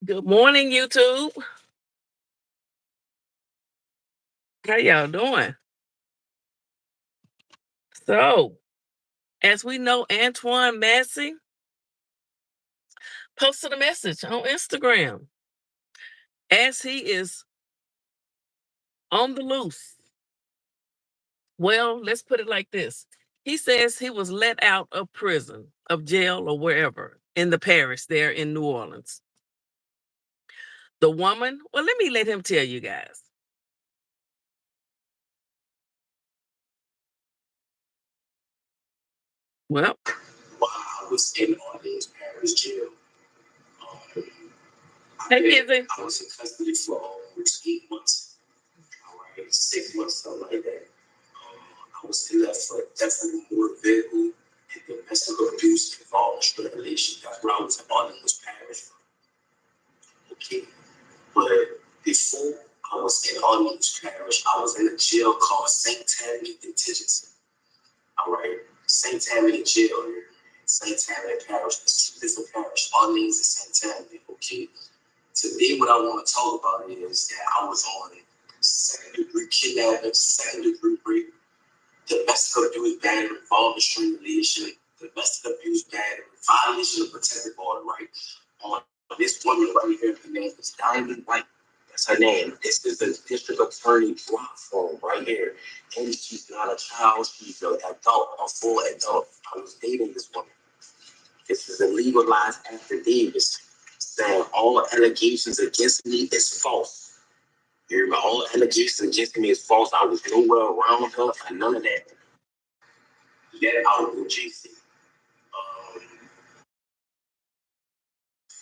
Good morning, YouTube. How y'all doing? So, as we know, Antoine Massey posted a message on Instagram as he is on the loose. Well, let's put it like this. He says he was let out of prison, of jail, or wherever in the parish there in New Orleans. The woman, well, let me let him tell you guys. Well, while I was in Orleans Parish Jail, I was in custody for almost 8 months. All right, 6 months, something like that. I was in there for definitely motor vehicle and domestic abuse and violence strangulation. That's where I was in Orleans Parish. Okay, but before I was in Orleans Parish, I was in a jail called St. Tammany Detention. All right, St. Tammany Jail here. St. Tammany Parish, it's 2 different parishes, Orleans and St. Tammany. Okay. Today, what I want to talk about is that I was on 2nd-degree kidnapping, 2nd-degree rape, domestic abuse, battery, violent strangulation, domestic abuse, battery, violation of protected order, right? On this woman right here, her name is Diamond White. That's her name. This is the district attorney drop phone right here. And she's not a child, she's an adult, a full adult. I was dating this woman. This is a legalized affidavit saying all allegations against me is false. You hear me? All allegations against me is false. I was nowhere around her and none of that. Let out of JC.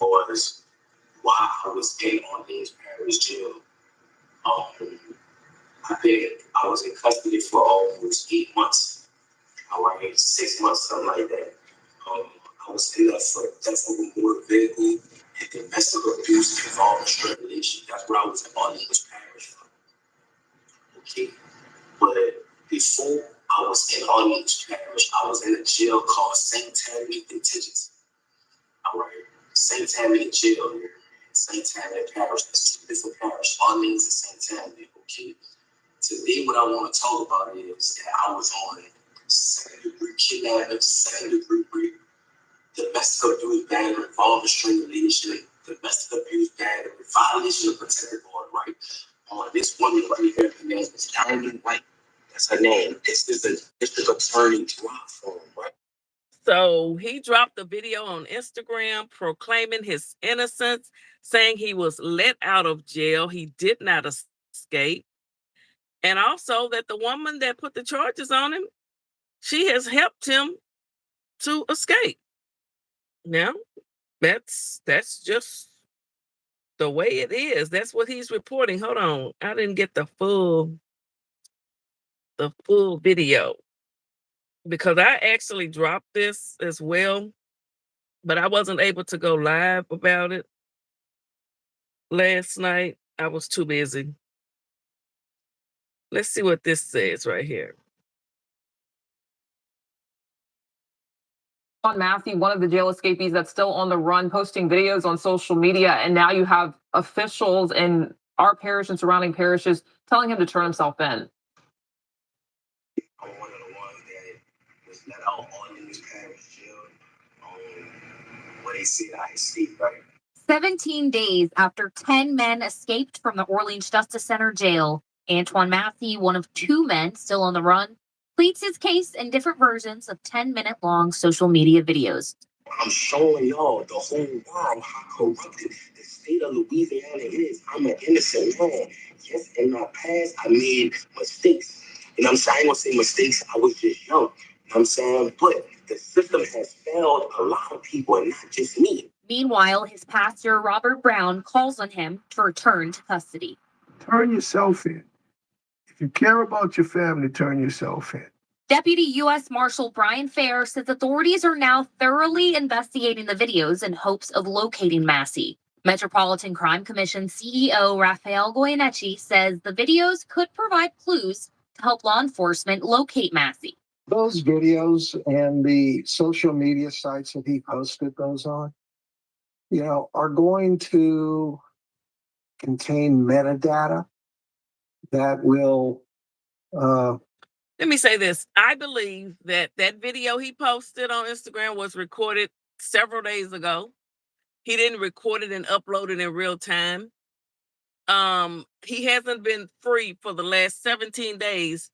Was while I was in Orleans Parish Jail, I was in custody for almost 8 months. All right, 6 months, something like that. I was in there for definitely motor vehicle and domestic abuse and violent strangulation. That's where I was in Orleans Parish. Okay, but before I was in Orleans Parish, I was in a jail called St. Tammany Detention. All right, St. Tammany Jail here. St. Tammany Parish, it's 2 different parishes, Orleans and St. Tammany. Okay. Today, what I want to talk about is that I was on 2nd-degree kidnapping, 2nd-degree rape, domestic abuse, battery, violent strangulation, domestic abuse, battery, violation of protected order, right? On this woman right here, her name is Diamond White. That's her name. This is the district attorney drop phone, right? So he dropped a video on Instagram proclaiming his innocence, saying he was let out of jail. He did not escape. And also that the woman that put the charges on him, she has helped him to escape. Now, that's just the way it is. That's what he's reporting. Hold on. I didn't get the full video because I actually dropped this as well, but I wasn't able to go live about it last night. I was too busy. Let's see what this says right here. Matthew, one of the jail escapees that's still on the run, posting videos on social media, and now you have officials in our parish and surrounding parishes telling him to turn himself in. I'm one of the ones that was let out on this parish jail. When they said I escaped, right? 17 days after 10 men escaped from the Orleans Justice Center jail, Antoine Massey, one of 2 men still on the run, pleads his case in different versions of 10-minute-long social media videos. I'm showing y'all, the whole world, how corrupted the state of Louisiana is. I'm an innocent man. Yes, in my past, I made mistakes. You know what I'm saying? I ain't gonna say mistakes. I was just young. You know what I'm saying? But the system has failed a lot of people, and not just me. Meanwhile, his pastor, Robert Brown, calls on him to return to custody. Turn yourself in. If you care about your family, turn yourself in. Deputy U.S. Marshal Brian Fair says authorities are now thoroughly investigating the videos in hopes of locating Massey. Metropolitan Crime Commission CEO Rafael Goyeneche says the videos could provide clues to help law enforcement locate Massey. Those videos and the social media sites that he posted those on, are going to contain metadata that will Let me say this. I believe that video he posted on Instagram was recorded several days ago. He didn't record it and upload it in real time. He hasn't been free for the last 17 days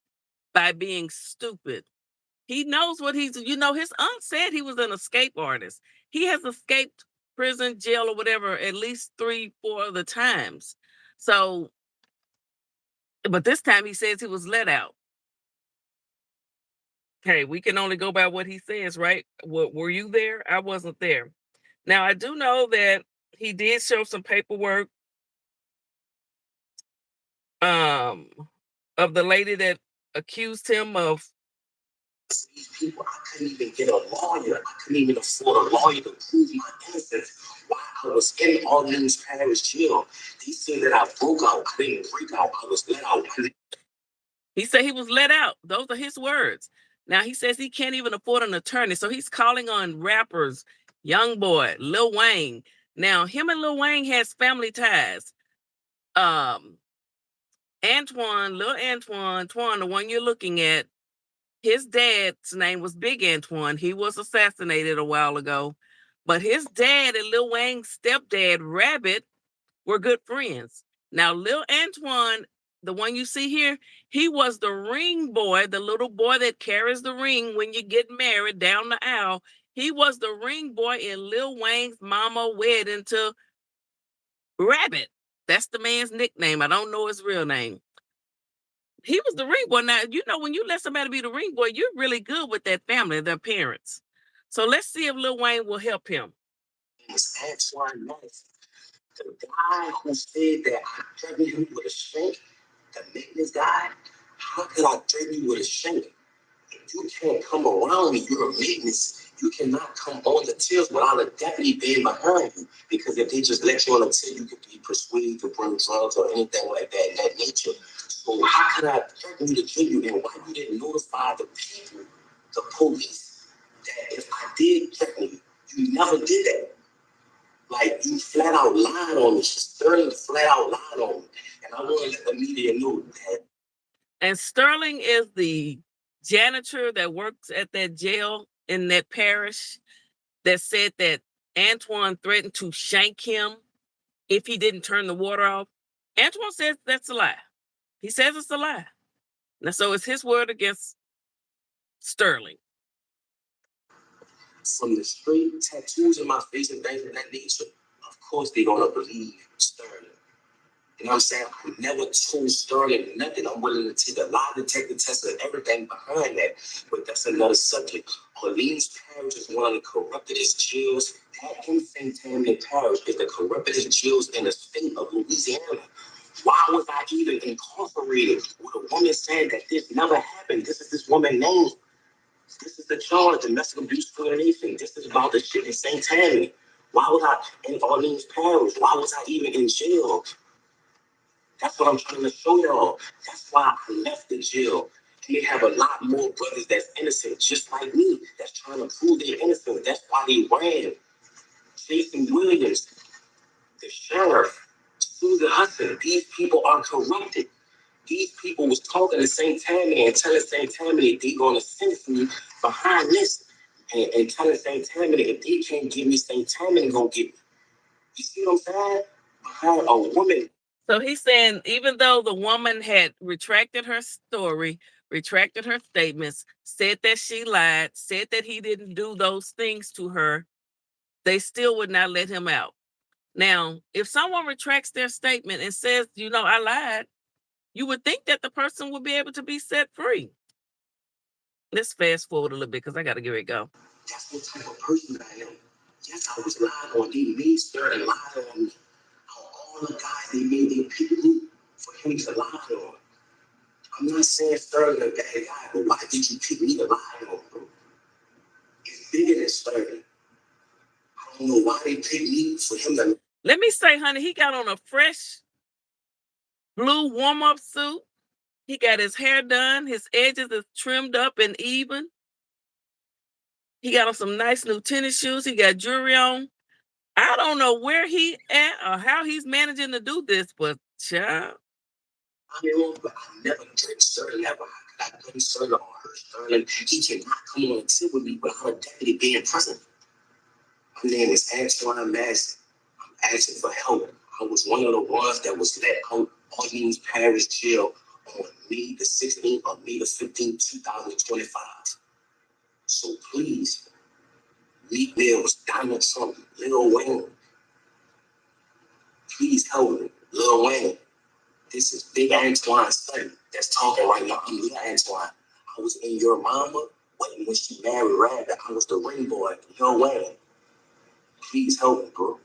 by being stupid. He knows what his aunt said he was an escape artist. He has escaped prison, jail, or whatever at least 3-4 other times. So, but this time he says he was let out. Okay, we can only go by what he says, right? Were you there? I wasn't there. Now, I do know that he did show some paperwork of the lady that accused him of. These people, I couldn't even get a lawyer. I couldn't even afford a lawyer to prove my innocence while I was in Orleans Parish jail. They said that I broke out. I didn't break out. I was let out. He said he was let out. Those are his words. Now he says he can't even afford an attorney. So he's calling on rappers, Young Boy, Lil Wayne. Now, him and Lil Wayne has family ties. Antoine, the one you're looking at, his dad's name was Big Antoine. He was assassinated a while ago. But his dad and Lil Wayne's stepdad, Rabbit, were good friends. Now, Lil Antoine, the one you see here, he was the ring boy, the little boy that carries the ring when you get married down the aisle. He was the ring boy in Lil Wayne's mama wedding to Rabbit. That's the man's nickname. I don't know his real name. He was the ring boy. Now, when you let somebody be the ring boy, you're really good with that family, their parents. So let's see if Lil Wayne will help him. It's Antoine Nice. The guy who said that I threatened him with a shank, the maintenance guy, how could I threaten you with a shank? If you can't come around me, you're a maintenance. You cannot come on the tills without a deputy being behind you. Because if they just let you on the till, you could be persuaded to bring drugs or anything like that in that nature. So how could I threaten you to kill you? And why you didn't notify the people, the police, that if I did threaten you, you never did that. Like, you flat out lied on me. Sterling flat out lied on me. And I want to let the media know that. And Sterling is the janitor that works at that jail in that parish that said that Antoine threatened to shank him if he didn't turn the water off. Antoine says that's a lie. He says it's a lie. Now, so it's his word against Sterling. From the straight tattoos in my face and things of that nature, of course they're gonna believe Sterling. You know what I'm saying? I never told Sterling nothing. I'm willing to take a lie detector test and everything behind that. But that's another subject. Orleans Parish is one of the corruptest jails. That in St. Tammany Parish is the corruptest jails in the state of Louisiana. Why was I even incarcerated with a woman saying that this never happened? This is this woman's name. This is the charge, domestic abuse coordination. This is about the shit in St. Tammany. Why was I in Orleans Parish? Why was I even in jail? That's what I'm trying to show y'all. That's why I left the jail. And they have a lot more brothers that's innocent, just like me, that's trying to prove they're innocent. That's why they ran. Jason Williams, the sheriff, Susan Hudson, these people are corrupted. These people was talking to St. Tammany and telling St. Tammany they're going to sentence me behind this. And telling St. Tammany if they can't give me, St. Tammany going to get me. You see what I'm saying? Behind a woman. So he's saying even though the woman had retracted her story, retracted her statements, said that she lied, said that he didn't do those things to her, they still would not let him out. Now, if someone retracts their statement and says, I lied, you would think that the person would be able to be set free. Let's fast forward a little bit because I got to get ready to go. That's what type of person I am. Yes, I was lying on. They made Sterling lie on me. All the guys they made, they picked me for him to lie on. I'm not saying Sterling a bad guy, but why did you pick me to lie on, bro? It's bigger than Sterling. I don't know why they picked me for him to. Let me say, honey, he got on a fresh blue warm-up suit. He got his hair done. His edges is trimmed up and even. He got on some nice new tennis shoes. He got jewelry on. I don't know where he at or how he's managing to do this, but child. I mean, but I never did Sterling ever. I couldn't Sterling or her Sterling. He cannot come on and sit with me without a deputy being present. My name is Antoine Massey. I'm asking for help. I was one of the ones that was let out Orleans Parish Jail on May the 16th or May the 15th, 2025. So please, Meek Mills, Donald Trump, Lil Wayne, please help me. Lil Wayne, this is Big Antoine's son that's talking right now. I'm Lil Antoine. I was in your mama when she married Rabbit. I was the ring boy, Lil Wayne. Please help me, bro.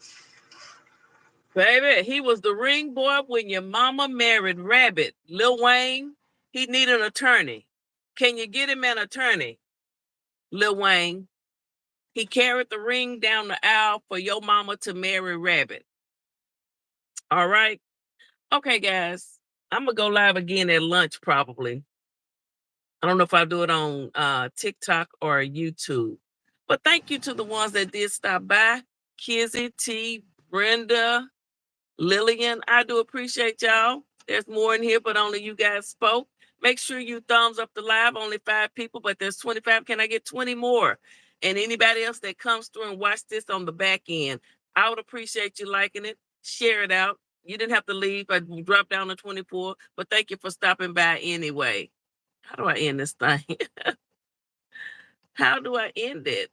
Baby, he was the ring boy when your mama married Rabbit. Lil Wayne, he need an attorney. Can you get him an attorney? Lil Wayne, he carried the ring down the aisle for your mama to marry Rabbit. All right. Okay, guys. I'm going to go live again at lunch probably. I don't know if I'll do it on TikTok or YouTube. But thank you to the ones that did stop by. Kizzy, T, Brenda, Lillian, I do appreciate y'all. There's more in here, but only you guys spoke. Make sure you thumbs up the live. Only 5 people, but there's 25. Can I get 20 more? And anybody else that comes through and watch this on the back end, I would appreciate you liking it. Share it out. You didn't have to leave. I dropped down to 24, but thank you for stopping by anyway. How do I end this thing? How do I end it?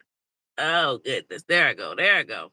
Oh, goodness. There I go. There I go.